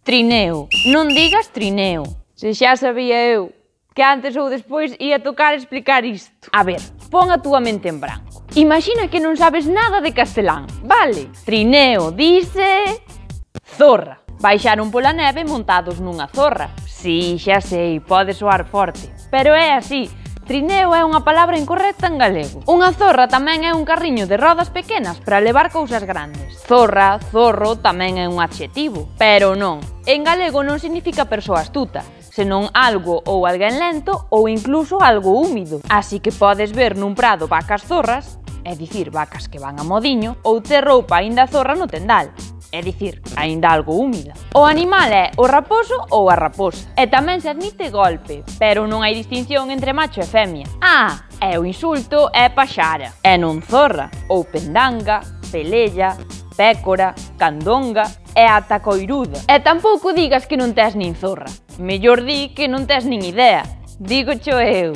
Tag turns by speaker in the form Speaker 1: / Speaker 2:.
Speaker 1: Trineo. Non digas trineo. Se xa sabía eu que antes ou despois ia tocar explicar isto. A ver, pon a túa mente en branco. Imagina que non sabes nada de castelán, vale? Trineo dice... zorra. Baixaron pola neve montados nunha zorra. Si, xa sei, pode soar forte, pero é así. Trineo é unha palabra incorrecta en galego. Unha zorra tamén é un carriño de rodas pequenas para levar cousas grandes. Zorra, zorro tamén é un adxetivo, pero non. En galego non significa persoa astuta, senón algo ou alguén lento ou incluso algo húmido. Así que podes ver nun prado vacas zorras, é dicir, vacas que van a modiño, ou ter roupa aínda zorra no tendal, é dicir, aínda algo húmida. O animal é o raposo ou a raposa. E tamén se admite golpe, pero non hai distinción entre macho e femia. E o insulto é paxara, e non zorra, ou pendanga, pelella, pécora, candonga e ata coiruda. E tampouco digas que non tes nin zorra. Mellor di que non tes nin idea. Dígocho eu.